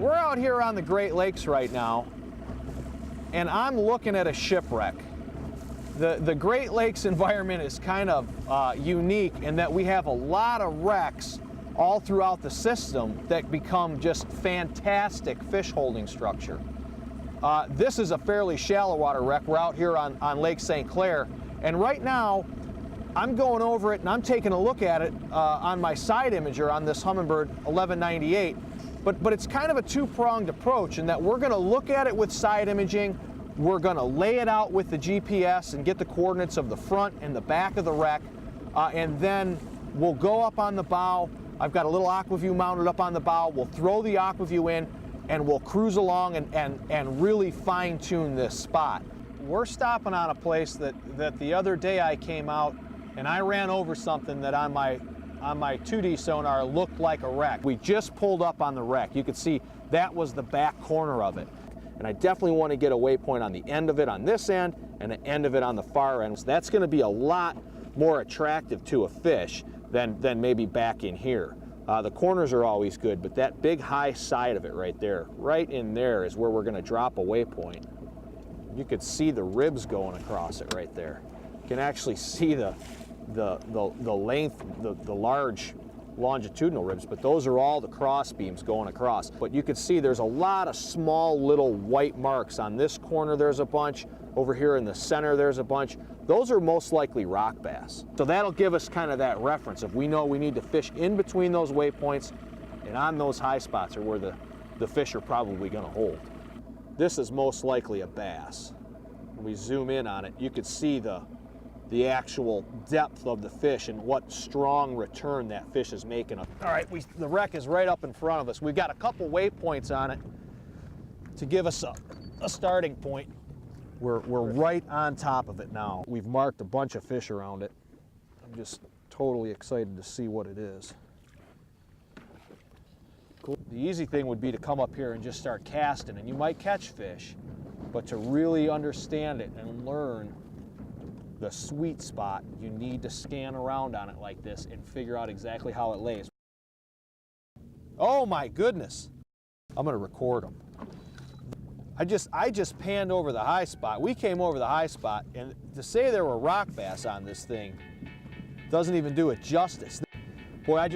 We're out here on the Great Lakes right now, and I'm looking at a shipwreck. The Great Lakes environment is kind of unique in that we have a lot of wrecks all throughout the system that become just fantastic fish holding structure. This is a fairly shallow water wreck. We're out here on Lake St. Clair, and right now I'm going over it and I'm taking a look at it on my side imager on this Humminbird 1198. But it's kind of a two-pronged approach in that we're going to look at it with side imaging, we're going to lay it out with the GPS and get the coordinates of the front and the back of the wreck, and then we'll go up on the bow. I've got a little aqua-view mounted up on the bow. We'll throw the aqua-view in and we'll cruise along and really fine-tune this spot. We're stopping on a place that the other day I came out and I ran over something that on my 2D sonar looked like a wreck. We just pulled up on the wreck. You could see that was the back corner of it. And I definitely want to get a waypoint on the end of it on this end and the end of it on the far end. So that's going to be a lot more attractive to a fish than maybe back in here. The corners are always good, but that big high side of it right there, right in there is where we're going to drop a waypoint. You could see the ribs going across it right there. You can actually see the length, the large longitudinal ribs, but those are all the cross beams going across. But you can see there's a lot of small little white marks. On this corner there's a bunch, over here in the center there's a bunch. Those are most likely rock bass. So that'll give us kind of that reference if we know we need to fish in between those waypoints, and on those high spots are where the fish are probably going to hold. This is most likely a bass. When we zoom in on it, you could see the actual depth of the fish and what strong return that fish is making. All right, the wreck is right up in front of us. We've got a couple waypoints on it to give us a starting point. We're right on top of it now. We've marked a bunch of fish around it. I'm just totally excited to see what it is. Cool. The easy thing would be to come up here and just start casting, and you might catch fish, but to really understand it and learn the sweet spot, you need to scan around on it like this and figure out exactly how it lays. Oh my goodness. I'm going to record them. I just panned over the high spot. We came over the high spot, and to say there were rock bass on this thing doesn't even do it justice. Boy,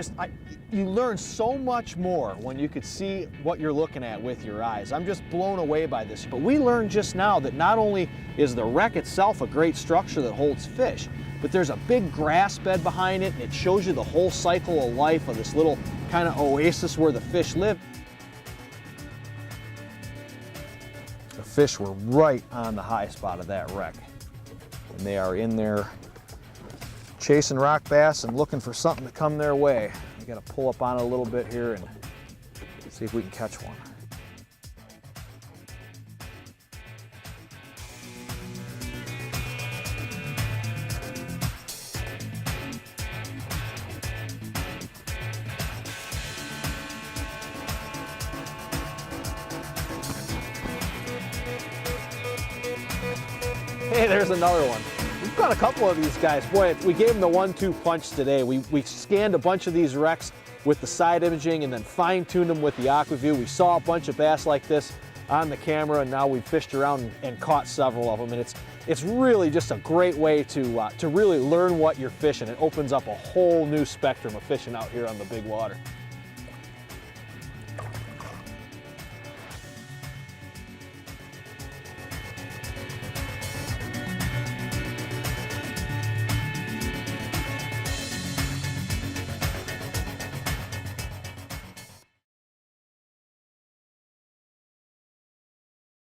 you learn so much more when you could see what you're looking at with your eyes. I'm just blown away by this. But we learned just now that not only is the wreck itself a great structure that holds fish, but there's a big grass bed behind it, and it shows you the whole cycle of life of this little kind of oasis where the fish live. The fish were right on the high spot of that wreck, and they are in there chasing rock bass and looking for something to come their way. You got to pull up on it a little bit here and see if we can catch one. Hey, there's another one. We've got a couple of these guys. Boy, we gave them the 1-2 punch today. We scanned a bunch of these wrecks with the side imaging and then fine-tuned them with the aqua-view. We saw a bunch of bass like this on the camera, and now we've fished around and caught several of them. And it's really just a great way to really learn what you're fishing. It opens up a whole new spectrum of fishing out here on the big water.